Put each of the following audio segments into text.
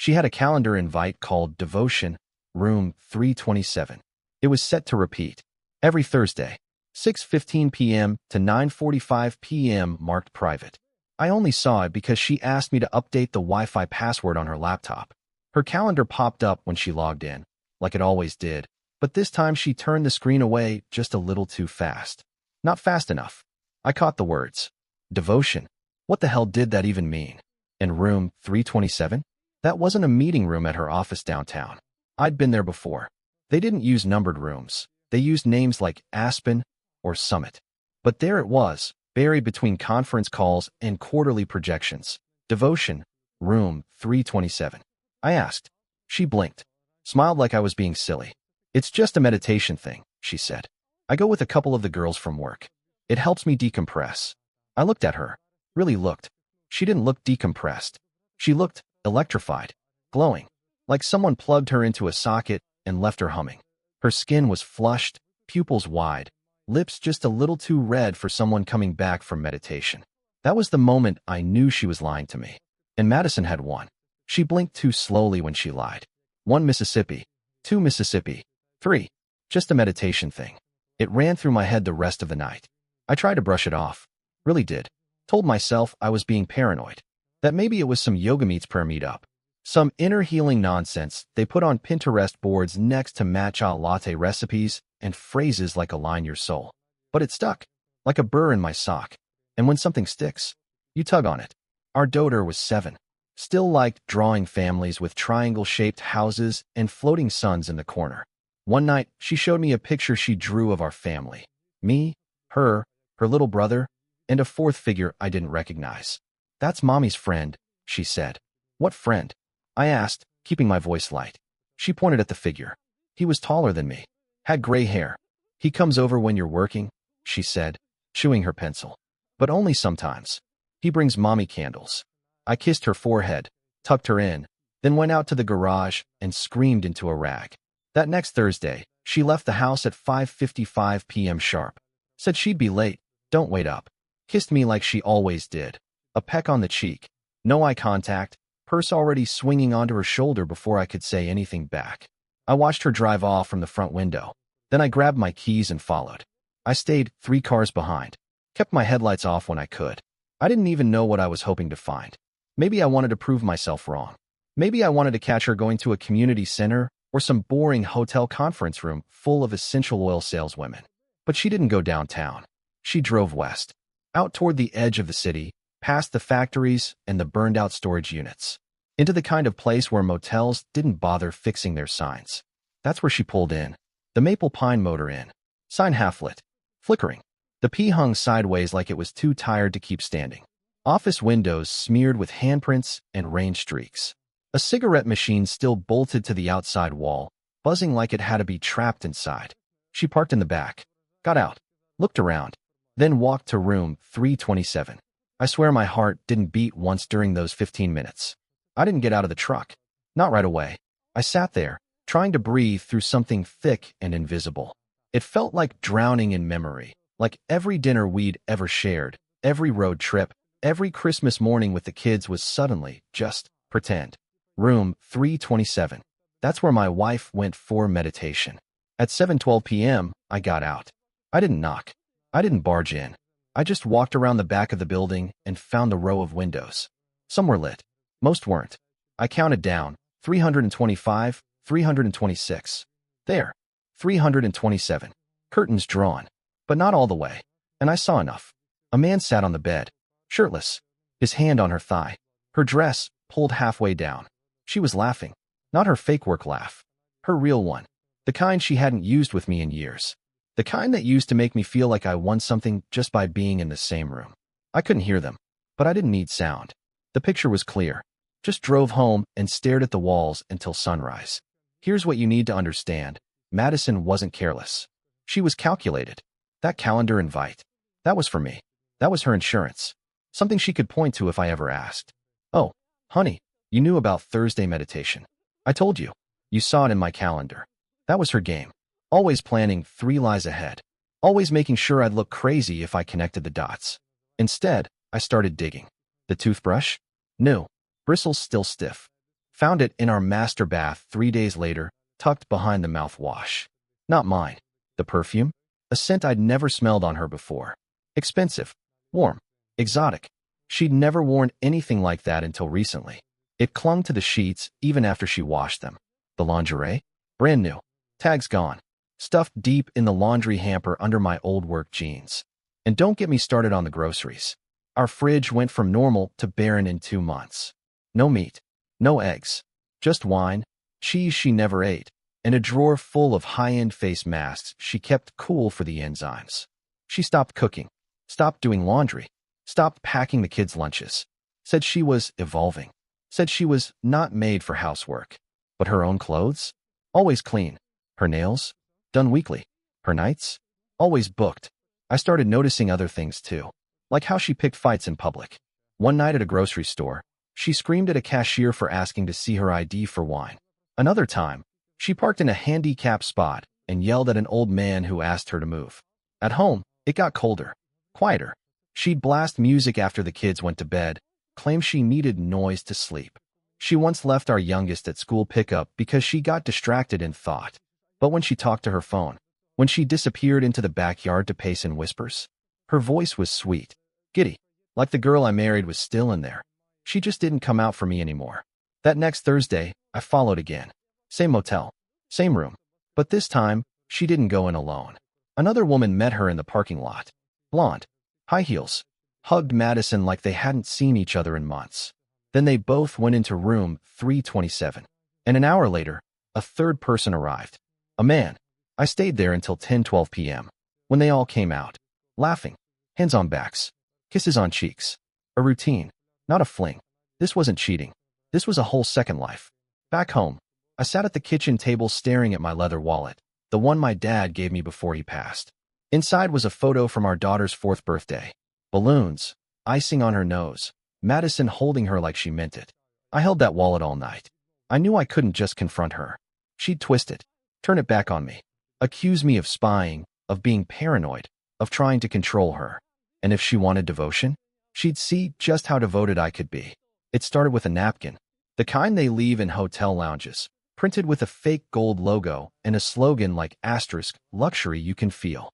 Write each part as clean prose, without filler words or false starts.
She had a calendar invite called Devotion, Room 327. It was set to repeat every Thursday, 6:15 p.m. to 9:45 p.m. marked private. I only saw it because she asked me to update the Wi-Fi password on her laptop. Her calendar popped up when she logged in, like it always did, but this time she turned the screen away just a little too fast. Not fast enough. I caught the words. Devotion. What the hell did that even mean? And room 327? That wasn't a meeting room at her office downtown. I'd been there before. They didn't use numbered rooms. They used names like Aspen or Summit. But there it was, buried between conference calls and quarterly projections. Devotion, room 327. I asked. She blinked, smiled like I was being silly. It's just a meditation thing, she said. I go with a couple of the girls from work. It helps me decompress. I looked at her. Really looked. She didn't look decompressed. She looked electrified, glowing, like someone plugged her into a socket and left her humming. Her skin was flushed, pupils wide, lips just a little too red for someone coming back from meditation. That was the moment I knew she was lying to me. And Madison had won. She blinked too slowly when she lied. 1 Mississippi, 2 Mississippi, 3. Just a meditation thing. It ran through my head the rest of the night. I tried to brush it off. Really did. Told myself I was being paranoid. That maybe it was some yoga meets prayer meetup. Some inner healing nonsense they put on Pinterest boards next to matcha latte recipes and phrases like align your soul. But it stuck, like a burr in my sock. And when something sticks, you tug on it. Our daughter was 7. Still liked drawing families with triangle-shaped houses and floating suns in the corner. One night, she showed me a picture she drew of our family. Me, her little brother, and a fourth figure I didn't recognize. That's Mommy's friend, she said. What friend? I asked, keeping my voice light. She pointed at the figure. He was taller than me. Had gray hair. He comes over when you're working, she said, chewing her pencil. But only sometimes. He brings Mommy candles. I kissed her forehead, tucked her in, then went out to the garage and screamed into a rag. That next Thursday, she left the house at 5:55 p.m. sharp. Said she'd be late. Don't wait up. Kissed me like she always did. A peck on the cheek. No eye contact. Purse already swinging onto her shoulder before I could say anything back. I watched her drive off from the front window. Then I grabbed my keys and followed. I stayed 3 cars behind. Kept my headlights off when I could. I didn't even know what I was hoping to find. Maybe I wanted to prove myself wrong. Maybe I wanted to catch her going to a community center or some boring hotel conference room full of essential oil saleswomen. But she didn't go downtown. She drove west, out toward the edge of the city, past the factories and the burned-out storage units, into the kind of place where motels didn't bother fixing their signs. That's where she pulled in. The Maple Pine Motor Inn. Sign half-lit. Flickering. The P hung sideways like it was too tired to keep standing. Office windows smeared with handprints and rain streaks. A cigarette machine still bolted to the outside wall, buzzing like it had to be trapped inside. She parked in the back, got out, looked around, then walked to room 327. I swear my heart didn't beat once during those 15 minutes. I didn't get out of the truck. Not right away. I sat there, trying to breathe through something thick and invisible. It felt like drowning in memory, like every dinner we'd ever shared, every road trip, every Christmas morning with the kids was suddenly just pretend. Room 327. That's where my wife went for meditation. At 7:12 p.m., I got out. I didn't knock. I didn't barge in. I just walked around the back of the building and found the row of windows. Some were lit. Most weren't. I counted down. 325, 326. There. 327. Curtains drawn. But not all the way. And I saw enough. A man sat on the bed, shirtless, his hand on her thigh, her dress pulled halfway down. She was laughing. Not her fake work laugh. Her real one. The kind she hadn't used with me in years. The kind that used to make me feel like I won something just by being in the same room. I couldn't hear them, but I didn't need sound. The picture was clear. Just drove home and stared at the walls until sunrise. Here's what you need to understand. Madison wasn't careless. She was calculated. That calendar invite. That was for me. That was her insurance. Something she could point to if I ever asked. Oh, honey, you knew about Thursday meditation. I told you. You saw it in my calendar. That was her game. Always planning 3 lies ahead. Always making sure I'd look crazy if I connected the dots. Instead, I started digging. The toothbrush? New. Bristles still stiff. Found it in our master bath 3 days later, tucked behind the mouthwash. Not mine. The perfume? A scent I'd never smelled on her before. Expensive. Warm. Exotic. She'd never worn anything like that until recently. It clung to the sheets even after she washed them. The lingerie? Brand new. Tags gone. Stuffed deep in the laundry hamper under my old work jeans. And don't get me started on the groceries. Our fridge went from normal to barren in 2 months. No meat. No eggs. Just wine, cheese she never ate, and a drawer full of high-end face masks she kept cool for the enzymes. She stopped cooking, stopped doing laundry, stopped packing the kids' lunches. Said she was evolving. Said she was not made for housework. But her own clothes? Always clean. Her nails? Done weekly. Her nights? Always booked. I started noticing other things too, like how she picked fights in public. One night at a grocery store, she screamed at a cashier for asking to see her ID for wine. Another time, she parked in a handicapped spot and yelled at an old man who asked her to move. At home, it got colder, quieter. She'd blast music after the kids went to bed, claim she needed noise to sleep. She once left our youngest at school pickup because she got distracted in thought. But when she talked to her phone, when she disappeared into the backyard to pace in whispers, her voice was sweet, giddy, like the girl I married was still in there. She just didn't come out for me anymore. That next Thursday, I followed again. Same motel, same room. But this time, she didn't go in alone. Another woman met her in the parking lot. Blonde, high heels, hugged Madison like they hadn't seen each other in months. Then they both went into room 327. And an hour later, a third person arrived. A man. I stayed there until 10:12 p.m. when they all came out. Laughing. Hands on backs. Kisses on cheeks. A routine. Not a fling. This wasn't cheating. This was a whole second life. Back home, I sat at the kitchen table staring at my leather wallet, the one my dad gave me before he passed. Inside was a photo from our daughter's 4th birthday. Balloons, icing on her nose, Madison holding her like she meant it. I held that wallet all night. I knew I couldn't just confront her. She'd twist it, turn it back on me, accuse me of spying, of being paranoid, of trying to control her. And if she wanted devotion, she'd see just how devoted I could be. It started with a napkin, the kind they leave in hotel lounges, printed with a fake gold logo and a slogan like asterisk, luxury you can feel.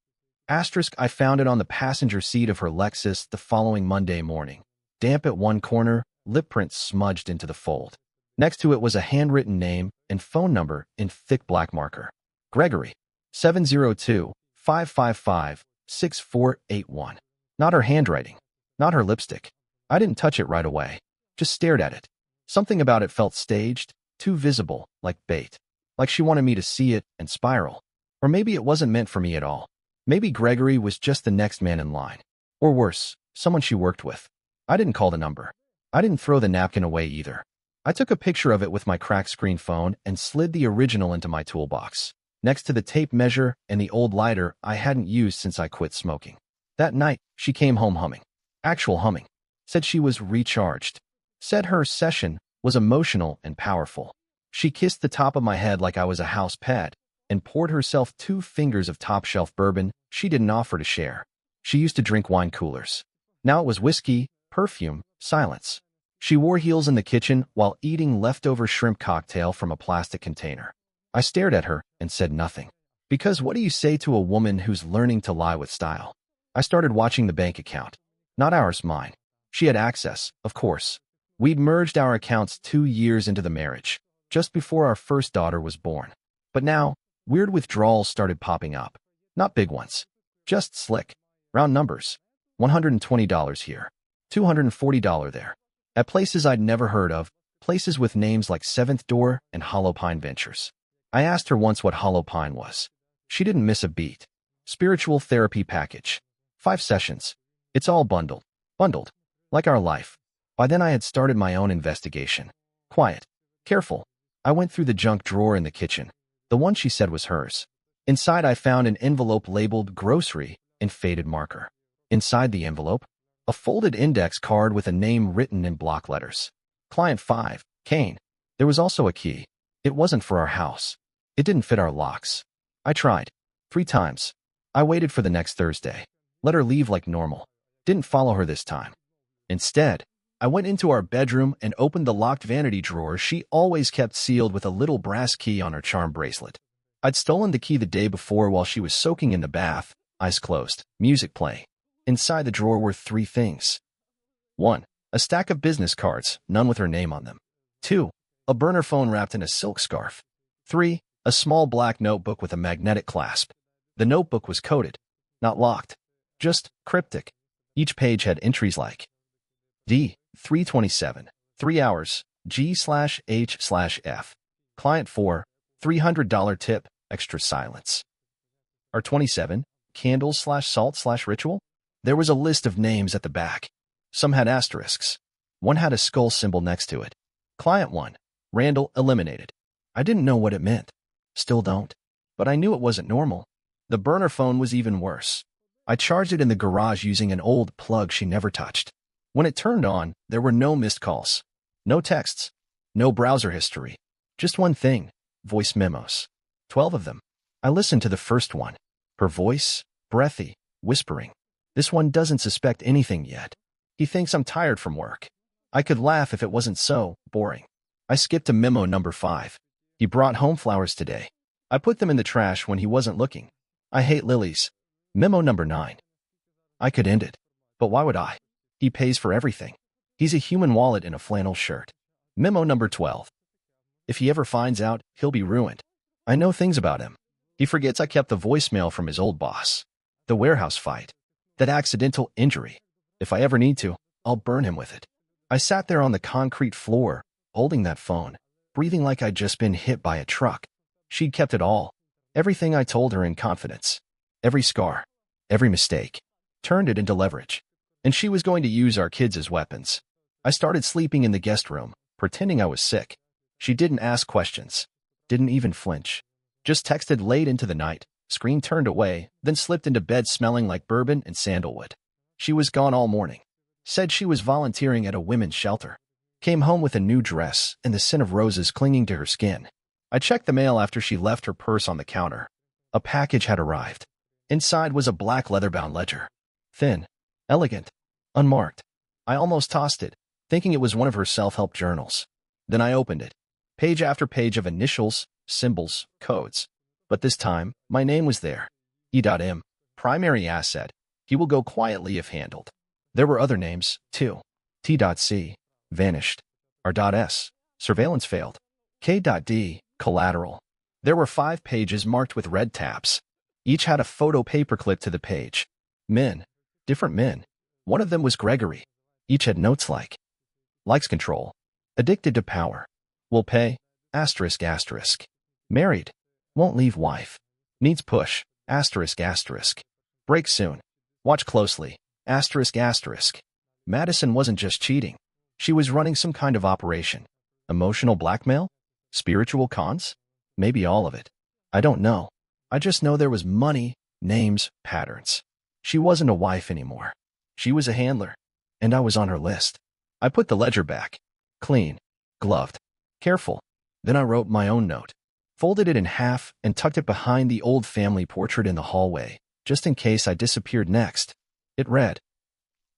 Asterisk, I found it on the passenger seat of her Lexus the following Monday morning. Damp at one corner, lip print smudged into the fold. Next to it was a handwritten name and phone number in thick black marker. Gregory, 702-555-6481. Not her handwriting. Not her lipstick. I didn't touch it right away. Just stared at it. Something about it felt staged, too visible, like bait. Like she wanted me to see it and spiral. Or maybe it wasn't meant for me at all. Maybe Gregory was just the next man in line. Or worse, someone she worked with. I didn't call the number. I didn't throw the napkin away either. I took a picture of it with my cracked screen phone and slid the original into my toolbox, next to the tape measure and the old lighter I hadn't used since I quit smoking. That night, she came home humming. Actual humming. Said she was recharged. Said her session was emotional and powerful. She kissed the top of my head like I was a house pet and poured herself 2 fingers of top-shelf bourbon she didn't offer to share. She used to drink wine coolers. Now it was whiskey, perfume, silence. She wore heels in the kitchen while eating leftover shrimp cocktail from a plastic container. I stared at her and said nothing. Because what do you say to a woman who's learning to lie with style? I started watching the bank account. Not ours, mine. She had access, of course. We'd merged our accounts 2 years into the marriage, just before our first daughter was born. But now, weird withdrawals started popping up. Not big ones. Just slick. Round numbers. $120 here. $240 there. At places I'd never heard of, places with names like Seventh Door and Hollow Pine Ventures. I asked her once what Hollow Pine was. She didn't miss a beat. Spiritual therapy package. 5 sessions. It's all bundled. Bundled. Like our life. By then I had started my own investigation. Quiet. Careful. I went through the junk drawer in the kitchen. The one she said was hers. Inside I found an envelope labeled grocery in faded marker. Inside the envelope, a folded index card with a name written in block letters. Client 5, Kane. There was also a key. It wasn't for our house. It didn't fit our locks. I tried. 3 times. I waited for the next Thursday. Let her leave like normal. Didn't follow her this time. Instead, I went into our bedroom and opened the locked vanity drawer she always kept sealed with a little brass key on her charm bracelet. I'd stolen the key the day before while she was soaking in the bath, eyes closed, music playing. Inside the drawer were 3 things. 1. A stack of business cards, none with her name on them. 2. A burner phone wrapped in a silk scarf. 3. A small black notebook with a magnetic clasp. The notebook was coded, not locked, just cryptic. Each page had entries like D. 327, 3 hours, G/H/F. Client 4, $300 tip, extra silence. R27, candles/salt/ritual. There was a list of names at the back. Some had asterisks. One had a skull symbol next to it. Client 1, Randall, eliminated. I didn't know what it meant. Still don't. But I knew it wasn't normal. The burner phone was even worse. I charged it in the garage using an old plug she never touched. When it turned on, there were no missed calls, no texts, no browser history. Just one thing, voice memos. 12 of them. I listened to the first one. Her voice, breathy, whispering. This one doesn't suspect anything yet. He thinks I'm tired from work. I could laugh if it wasn't so boring. I skipped to memo number 5. He brought home flowers today. I put them in the trash when he wasn't looking. I hate lilies. Memo number 9. I could end it. But why would I? He pays for everything. He's a human wallet in a flannel shirt. Memo number 12. If he ever finds out, he'll be ruined. I know things about him. He forgets I kept the voicemail from his old boss. The warehouse fight. That accidental injury. If I ever need to, I'll burn him with it. I sat there on the concrete floor, holding that phone, breathing like I'd just been hit by a truck. She'd kept it all. Everything I told her in confidence. Every scar. Every mistake. Turned it into leverage. And she was going to use our kids as weapons. I started sleeping in the guest room, pretending I was sick. She didn't ask questions. Didn't even flinch. Just texted late into the night, screen turned away, then slipped into bed smelling like bourbon and sandalwood. She was gone all morning. Said she was volunteering at a women's shelter. Came home with a new dress and the scent of roses clinging to her skin. I checked the mail after she left her purse on the counter. A package had arrived. Inside was a black leather-bound ledger. Thin, elegant, unmarked. I almost tossed it, thinking it was one of her self-help journals. Then I opened it. Page after page of initials, symbols, codes. But this time, my name was there. E.M. Primary asset. He will go quietly if handled. There were other names, too. T.C. Vanished. R.S. Surveillance failed. K.D. Collateral. There were 5 pages marked with red tabs. Each had a photo paperclip to the page. Men. Different men. One of them was Gregory. Each had notes like likes control. Addicted to power. Will pay. Asterisk asterisk. Married. Won't leave wife. Needs push. Asterisk asterisk. Break soon. Watch closely. Asterisk asterisk. Madison wasn't just cheating. She was running some kind of operation. Emotional blackmail? Spiritual cons? Maybe all of it. I don't know. I just know there was money, names, patterns. She wasn't a wife anymore. She was a handler. And I was on her list. I put the ledger back. Clean. Gloved. Careful. Then I wrote my own note. Folded it in half and tucked it behind the old family portrait in the hallway, just in case I disappeared next. It read,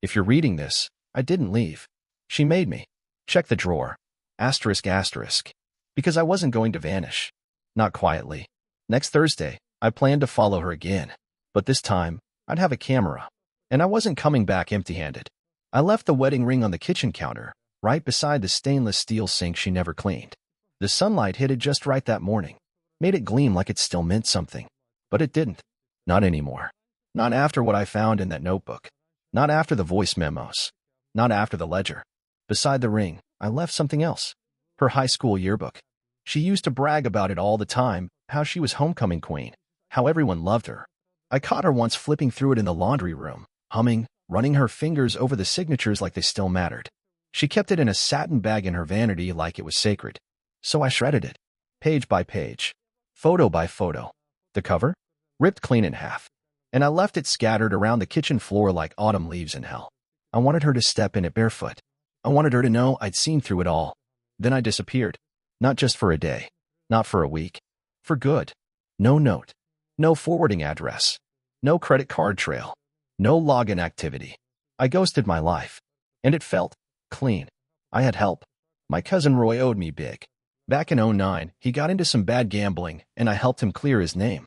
"If you're reading this, I didn't leave. She made me. Check the drawer. Asterisk asterisk. Because I wasn't going to vanish. Not quietly. Next Thursday, I planned to follow her again. But this time, I'd have a camera. And I wasn't coming back empty-handed. I left the wedding ring on the kitchen counter, right beside the stainless steel sink she never cleaned. The sunlight hit it just right that morning. Made it gleam like it still meant something. But it didn't. Not anymore. Not after what I found in that notebook. Not after the voice memos. Not after the ledger. Beside the ring, I left something else. Her high school yearbook. She used to brag about it all the time, how she was homecoming queen, how everyone loved her. I caught her once flipping through it in the laundry room, humming, running her fingers over the signatures like they still mattered. She kept it in a satin bag in her vanity like it was sacred. So I shredded it, page by page, photo by photo. The cover? Ripped clean in half. And I left it scattered around the kitchen floor like autumn leaves in hell. I wanted her to step in it barefoot. I wanted her to know I'd seen through it all. Then I disappeared. Not just for a day. Not for a week. For good. No note. No forwarding address. No credit card trail. No login activity. I ghosted my life. And it felt clean. I had help. My cousin Roy owed me big. Back in '09, he got into some bad gambling, and I helped him clear his name.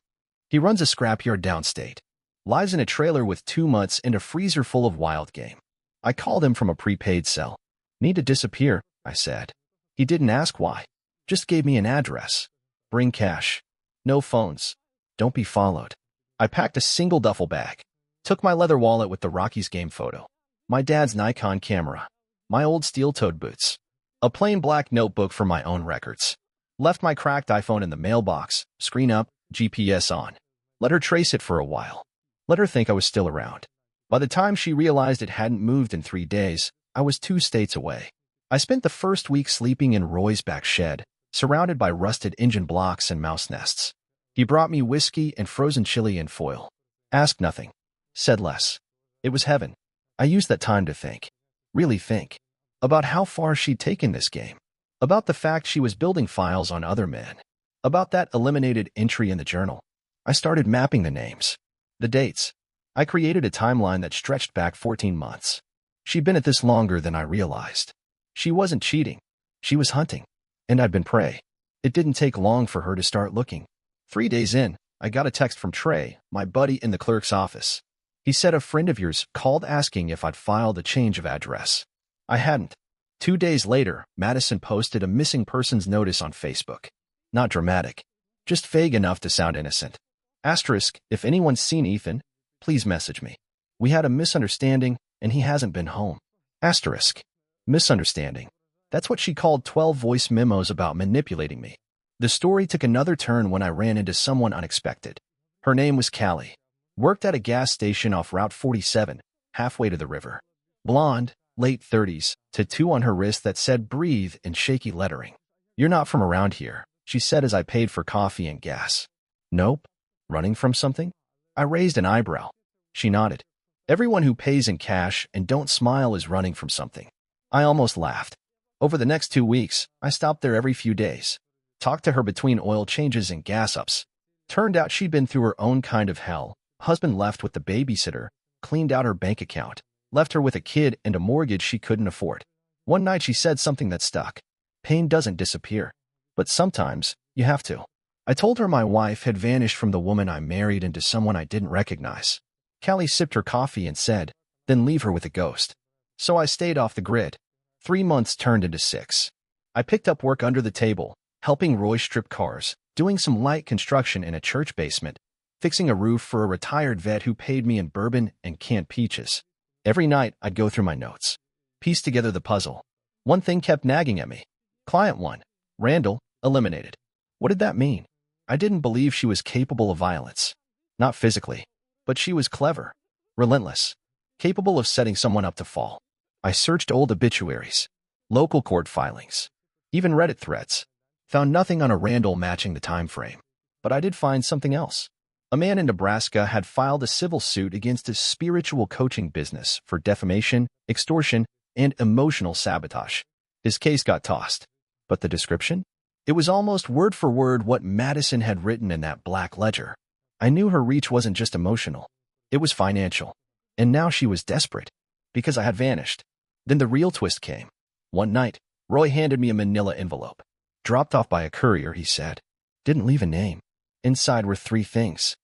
He runs a scrapyard downstate. Lives in a trailer with 2 mutts and a freezer full of wild game. I called him from a prepaid cell. Need to disappear, I said. He didn't ask why. Just gave me an address. Bring cash. No phones. Don't be followed. I packed a single duffel bag. Took my leather wallet with the Rockies game photo. My dad's Nikon camera. My old steel-toed boots. A plain black notebook for my own records. Left my cracked iPhone in the mailbox, screen up, GPS on. Let her trace it for a while. Let her think I was still around. By the time she realized it hadn't moved in 3 days, I was 2 states away. I spent the first week sleeping in Roy's back shed, surrounded by rusted engine blocks and mouse nests. He brought me whiskey and frozen chili in foil. Asked nothing. Said less. It was heaven. I used that time to think. Really think. About how far she'd taken this game. About the fact she was building files on other men. About that eliminated entry in the journal. I started mapping the names. The dates. I created a timeline that stretched back 14 months. She'd been at this longer than I realized. She wasn't cheating. She was hunting. And I'd been prey. It didn't take long for her to start looking. 3 days in, I got a text from Trey, my buddy in the clerk's office. He said a friend of yours called asking if I'd filed a change of address. I hadn't. 2 days later, Madison posted a missing persons notice on Facebook. Not dramatic. Just vague enough to sound innocent. Asterisk, if anyone's seen Ethan, please message me. We had a misunderstanding, and he hasn't been home. Asterisk. Misunderstanding. That's what she called 12 voice memos about manipulating me. The story took another turn when I ran into someone unexpected. Her name was Callie. Worked at a gas station off Route 47, halfway to the river. Blonde, late 30s, tattoo on her wrist that said breathe in shaky lettering. You're not from around here, she said as I paid for coffee and gas. Nope. Running from something? I raised an eyebrow. She nodded. Everyone who pays in cash and don't smile is running from something. I almost laughed. Over the next 2 weeks, I stopped there every few days. Talked to her between oil changes and gas ups. Turned out she'd been through her own kind of hell. Husband left with the babysitter, cleaned out her bank account, left her with a kid and a mortgage she couldn't afford. One night she said something that stuck. Pain doesn't disappear. But sometimes, you have to. I told her my wife had vanished from the woman I married into someone I didn't recognize. Callie sipped her coffee and said, then leave her with a ghost. So I stayed off the grid. 3 months turned into 6. I picked up work under the table, helping Roy strip cars, doing some light construction in a church basement, fixing a roof for a retired vet who paid me in bourbon and canned peaches. Every night, I'd go through my notes, piece together the puzzle. One thing kept nagging at me. Client 1, Randall, eliminated. What did that mean? I didn't believe she was capable of violence. Not physically, but she was clever, relentless, capable of setting someone up to fall. I searched old obituaries, local court filings, even Reddit threads. Found nothing on a Randall matching the time frame. But I did find something else. A man in Nebraska had filed a civil suit against a spiritual coaching business for defamation, extortion, and emotional sabotage. His case got tossed. But the description? It was almost word for word what Madison had written in that black ledger. I knew her reach wasn't just emotional. It was financial. And now she was desperate. Because I had vanished. Then the real twist came. One night, Roy handed me a manila envelope. Dropped off by a courier, he said. Didn't leave a name. Inside were 3 things.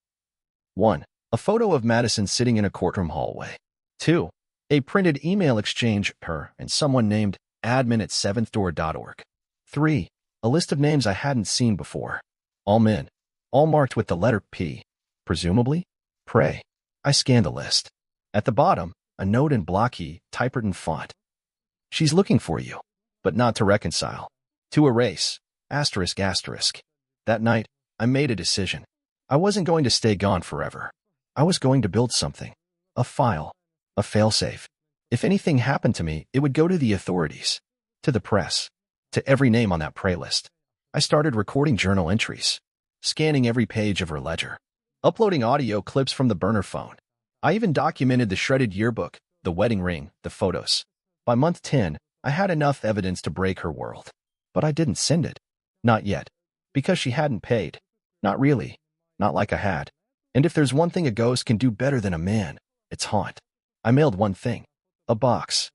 1. A photo of Madison sitting in a courtroom hallway. 2. A printed email exchange, her and someone named admin@seventhdoor.org. 3. A list of names I hadn't seen before. All men. All marked with the letter P. Presumably, pray. I scanned the list. At the bottom, a note in blocky, typewritten font. She's looking for you, but not to reconcile. To erase. Asterisk asterisk. That night, I made a decision. I wasn't going to stay gone forever. I was going to build something. A file. A failsafe. If anything happened to me, it would go to the authorities. To the press. To every name on that pray list. I started recording journal entries. Scanning every page of her ledger. Uploading audio clips from the burner phone. I even documented the shredded yearbook, the wedding ring, the photos. By month 10, I had enough evidence to break her world. But I didn't send it. Not yet. Because she hadn't paid. Not really. Not like I had. And if there's one thing a ghost can do better than a man, it's haunt. I mailed one thing. A box.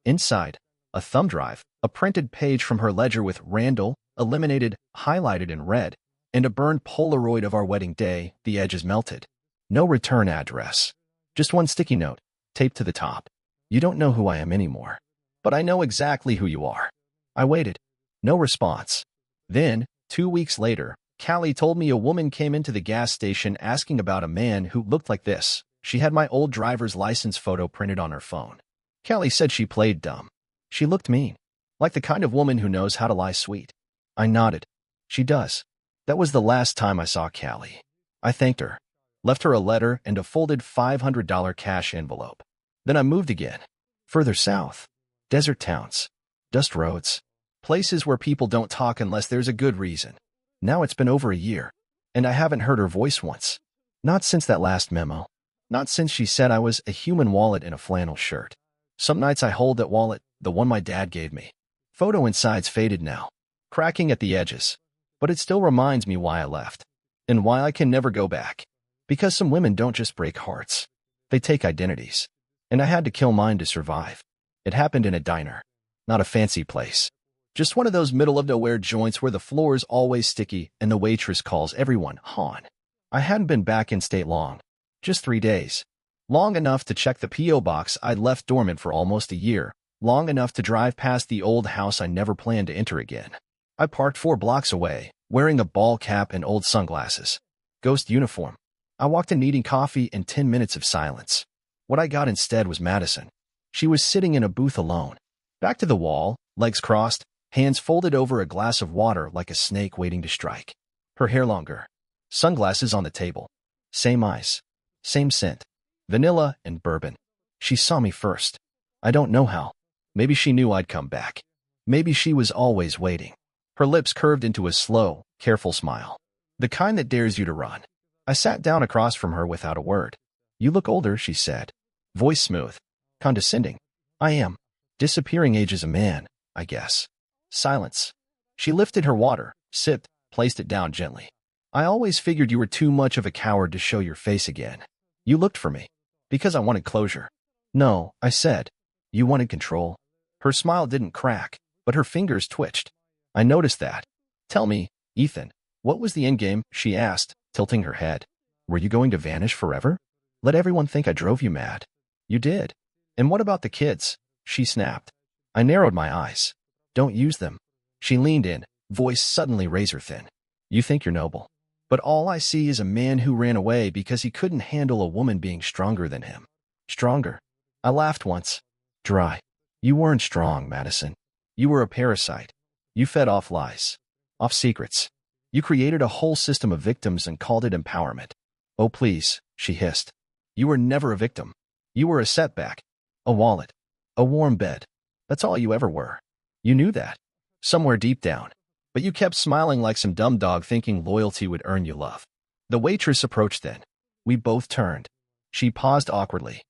Inside, a thumb drive, a printed page from her ledger with Randall, eliminated, highlighted in red, and a burned Polaroid of our wedding day, the edges melted. No return address. Just one sticky note, taped to the top. You don't know who I am anymore. But I know exactly who you are. I waited. No response. Then, 2 weeks later, Callie told me a woman came into the gas station asking about a man who looked like this. She had my old driver's license photo printed on her phone. Callie said she played dumb. She looked mean. Like the kind of woman who knows how to lie sweet. I nodded. She does. That was the last time I saw Callie. I thanked her. Left her a letter and a folded $500 cash envelope. Then I moved again. Further south. Desert towns. Dust roads. Places where people don't talk unless there's a good reason. Now it's been over a year. And I haven't heard her voice once. Not since that last memo. Not since she said I was a human wallet in a flannel shirt. Some nights I hold that wallet, the one my dad gave me. Photo inside's faded now. Cracking at the edges. But it still reminds me why I left. And why I can never go back. Because some women don't just break hearts. They take identities. And I had to kill mine to survive. It happened in a diner. Not a fancy place. Just one of those middle-of-nowhere joints where the floor is always sticky and the waitress calls everyone hon. I hadn't been back in state long. Just 3 days. Long enough to check the P.O. box I'd left dormant for almost a year. Long enough to drive past the old house I never planned to enter again. I parked 4 blocks away, wearing a ball cap and old sunglasses. Ghost uniform. I walked in needing coffee and 10 minutes of silence. What I got instead was Madison. She was sitting in a booth alone. Back to the wall, legs crossed, hands folded over a glass of water like a snake waiting to strike. Her hair longer. Sunglasses on the table. Same eyes. Same scent. Vanilla and bourbon. She saw me first. I don't know how. Maybe she knew I'd come back. Maybe she was always waiting. Her lips curved into a slow, careful smile. The kind that dares you to run. I sat down across from her without a word. You look older, she said. Voice smooth. Condescending. I am. Disappearing age as a man, I guess. Silence. She lifted her water, sipped, placed it down gently. I always figured you were too much of a coward to show your face again. You looked for me. Because I wanted closure. No, I said. You wanted control. Her smile didn't crack, but her fingers twitched. I noticed that. Tell me, Ethan, what was the endgame? She asked, tilting her head. Were you going to vanish forever? Let everyone think I drove you mad. You did. And what about the kids? She snapped. I narrowed my eyes. Don't use them. She leaned in, voice suddenly razor-thin. You think you're noble. But all I see is a man who ran away because he couldn't handle a woman being stronger than him. Stronger. I laughed once. Dry. You weren't strong, Madison. You were a parasite. You fed off lies. Off secrets. You created a whole system of victims and called it empowerment. Oh, please, she hissed. You were never a victim. You were a setback. A wallet. A warm bed. That's all you ever were. You knew that. Somewhere deep down. But you kept smiling like some dumb dog thinking loyalty would earn you love. The waitress approached then. We both turned. She paused awkwardly.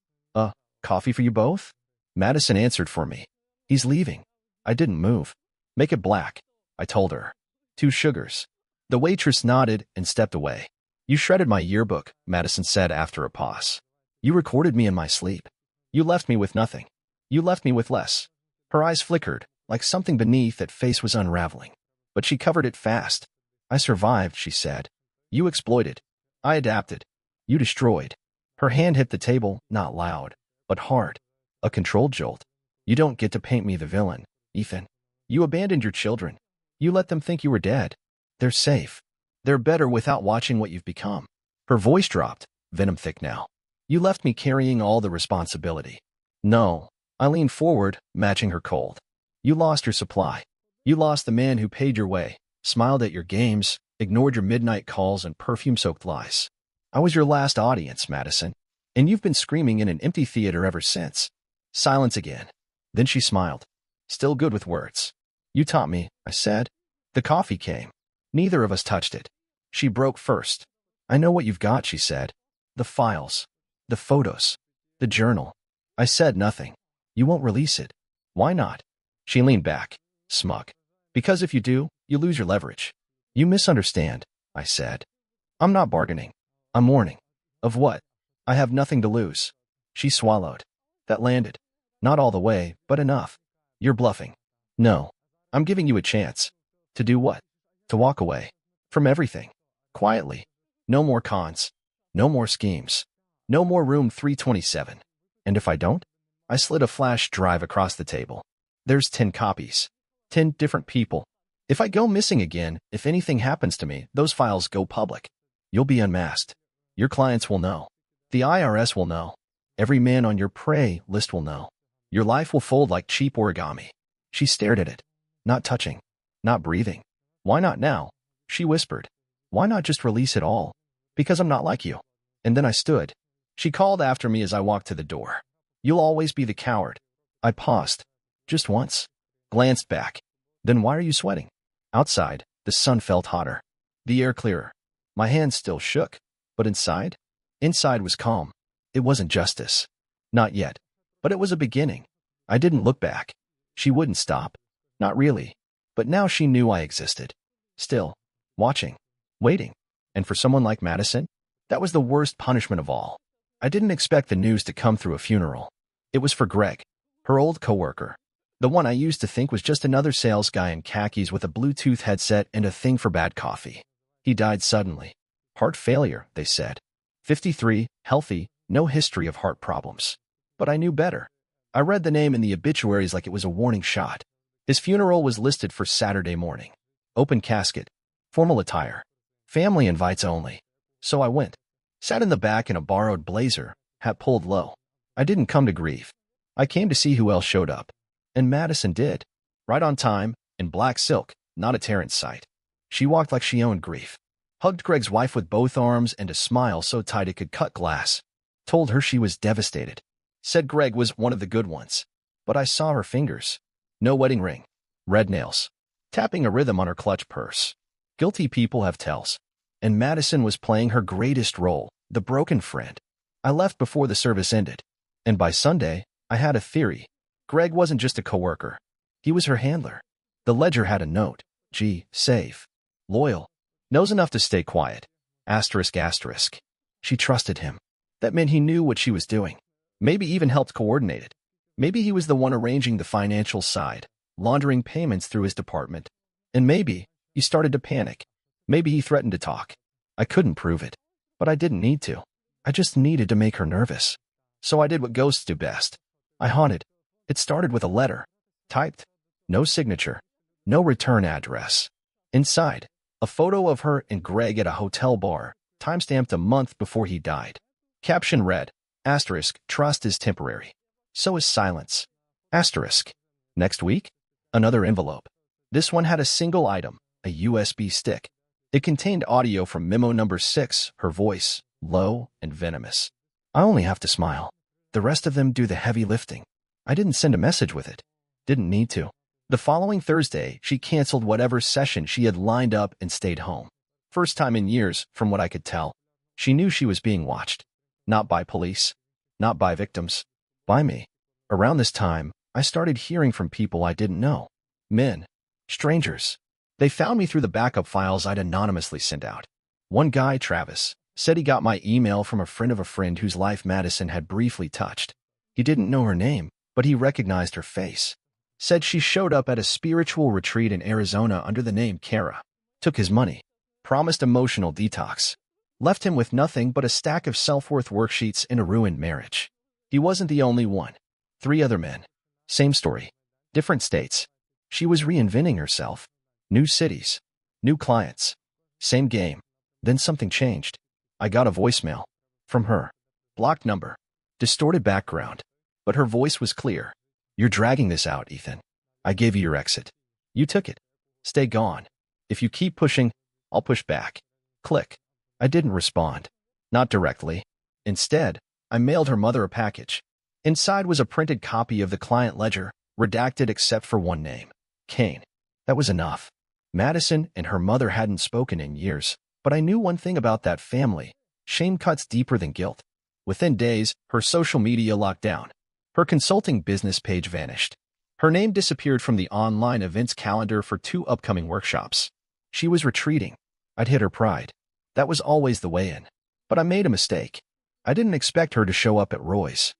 Coffee for you both? Madison answered for me. He's leaving. I didn't move. Make it black, I told her. 2 sugars. The waitress nodded and stepped away. You shredded my yearbook, Madison said after a pause. You recorded me in my sleep. You left me with nothing. You left me with less. Her eyes flickered, like something beneath that face was unraveling. But she covered it fast. I survived, she said. You exploited. I adapted. You destroyed. Her hand hit the table, not loud, but hard. A controlled jolt. You don't get to paint me the villain, Ethan. You abandoned your children. You let them think you were dead. They're safe. They're better without watching what you've become. Her voice dropped, venom thick now. You left me carrying all the responsibility. No. I leaned forward, matching her cold. You lost your supply. You lost the man who paid your way, smiled at your games, ignored your midnight calls and perfume-soaked lies. I was your last audience, Madison. And you've been screaming in an empty theater ever since. Silence again. Then she smiled. Still good with words. You taught me, I said. The coffee came. Neither of us touched it. She broke first. I know what you've got, she said. The files. The photos. The journal. I said nothing. You won't release it. Why not? She leaned back, smug. Because if you do, you lose your leverage. You misunderstand, I said. I'm not bargaining. I'm warning. Of what? I have nothing to lose. She swallowed. That landed. Not all the way, but enough. You're bluffing. No. I'm giving you a chance. To do what? To walk away. From everything. Quietly. No more cons. No more schemes. No more room 327. And if I don't? I slid a flash drive across the table. There's 10 copies. 10 different people. If I go missing again, if anything happens to me, those files go public. You'll be unmasked. Your clients will know. The IRS will know. Every man on your prey list will know. Your life will fold like cheap origami. She stared at it. Not touching. Not breathing. Why not now? She whispered. Why not just release it all? Because I'm not like you. And then I stood. She called after me as I walked to the door. You'll always be the coward. I paused. Just once. Glanced back. Then why are you sweating? Outside, the sun felt hotter. The air clearer. My hands still shook. But inside? Inside was calm. It wasn't justice. Not yet. But it was a beginning. I didn't look back. She wouldn't stop. Not really. But now she knew I existed. Still. Watching. Waiting. And for someone like Madison, that was the worst punishment of all. I didn't expect the news to come through a funeral. It was for Greg, her old coworker. The one I used to think was just another sales guy in khakis with a Bluetooth headset and a thing for bad coffee. He died suddenly. Heart failure, they said. 53, healthy, no history of heart problems. But I knew better. I read the name in the obituaries like it was a warning shot. His funeral was listed for Saturday morning. Open casket. Formal attire. Family invites only. So I went. Sat in the back in a borrowed blazer, hat pulled low. I didn't come to grieve. I came to see who else showed up. And Madison did. Right on time, in black silk, not a Terrence sight. She walked like she owned grief. Hugged Greg's wife with both arms and a smile so tight it could cut glass. Told her she was devastated. Said Greg was one of the good ones. But I saw her fingers. No wedding ring. Red nails. Tapping a rhythm on her clutch purse. Guilty people have tells. And Madison was playing her greatest role, the broken friend. I left before the service ended. And by Sunday, I had a theory. Greg wasn't just a coworker. He was her handler. The ledger had a note. G, safe. Loyal. Knows enough to stay quiet. Asterisk asterisk. She trusted him. That meant he knew what she was doing. Maybe even helped coordinate it. Maybe he was the one arranging the financial side, laundering payments through his department. And maybe he started to panic. Maybe he threatened to talk. I couldn't prove it. But I didn't need to. I just needed to make her nervous. So I did what ghosts do best. I haunted. It started with a letter. Typed. No signature. No return address. Inside, a photo of her and Greg at a hotel bar, timestamped a month before he died. Caption read, asterisk, trust is temporary. So is silence. Asterisk. Next week? Another envelope. This one had a single item, a USB stick. It contained audio from memo number 6, her voice, low and venomous. I only have to smile. The rest of them do the heavy lifting. I didn't send a message with it. Didn't need to. The following Thursday, she canceled whatever session she had lined up and stayed home. First time in years, from what I could tell. She knew she was being watched. Not by police. Not by victims. By me. Around this time, I started hearing from people I didn't know. Men. Strangers. They found me through the backup files I'd anonymously sent out. One guy, Travis, said he got my email from a friend whose life Madison had briefly touched. He didn't know her name, but he recognized her face. Said she showed up at a spiritual retreat in Arizona under the name Kara. Took his money. Promised emotional detox. Left him with nothing but a stack of self-worth worksheets in a ruined marriage. He wasn't the only one. 3 other men. Same story. Different states. She was reinventing herself. New cities. New clients. Same game. Then something changed. I got a voicemail. From her. Blocked number. Distorted background. But her voice was clear. You're dragging this out, Ethan. I gave you your exit. You took it. Stay gone. If you keep pushing, I'll push back. Click. I didn't respond. Not directly. Instead, I mailed her mother a package. Inside was a printed copy of the client ledger, redacted except for one name. Kane. That was enough. Madison and her mother hadn't spoken in years, but I knew one thing about that family. Shame cuts deeper than guilt. Within days, her social media locked down. Her consulting business page vanished. Her name disappeared from the online events calendar for 2 upcoming workshops. She was retreating. I'd hit her pride. That was always the way in. But I made a mistake. I didn't expect her to show up at Roy's.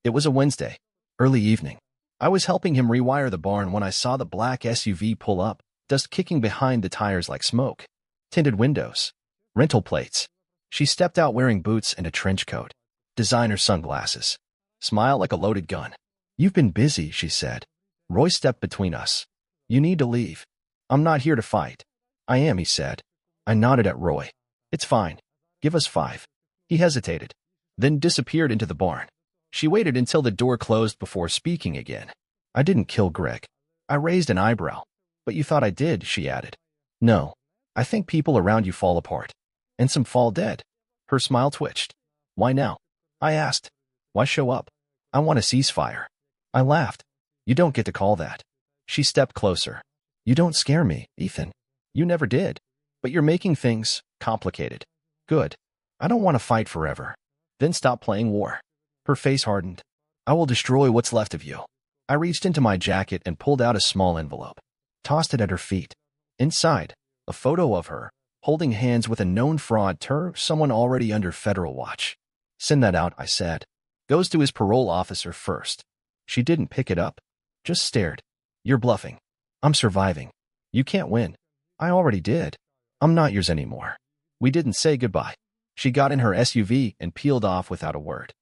It was a Wednesday. Early evening. I was helping him rewire the barn when I saw the black SUV pull up, dust kicking behind the tires like smoke. Tinted windows. Rental plates. She stepped out wearing boots and a trench coat. Designer sunglasses. Smile like a loaded gun. You've been busy, she said. Roy stepped between us. You need to leave. I'm not here to fight. I am, he said. I nodded at Roy. It's fine. Give us 5. He hesitated, then disappeared into the barn. She waited until the door closed before speaking again. I didn't kill Greg. I raised an eyebrow. But you thought I did, she added. No. I think people around you fall apart. And some fall dead. Her smile twitched. Why now? I asked. Why show up? I want a ceasefire. I laughed. You don't get to call that. She stepped closer. You don't scare me, Ethan. You never did. But you're making things complicated. Good. I don't want to fight forever. Then stop playing war. Her face hardened. I will destroy what's left of you. I reached into my jacket and pulled out a small envelope. Tossed it at her feet. Inside, a photo of her, holding hands with a known fraudster, someone already under federal watch. Send that out, I said. Goes to his parole officer first. She didn't pick it up. Just stared. You're bluffing. I'm surviving. You can't win. I already did. I'm not yours anymore. We didn't say goodbye. She got in her SUV and peeled off without a word.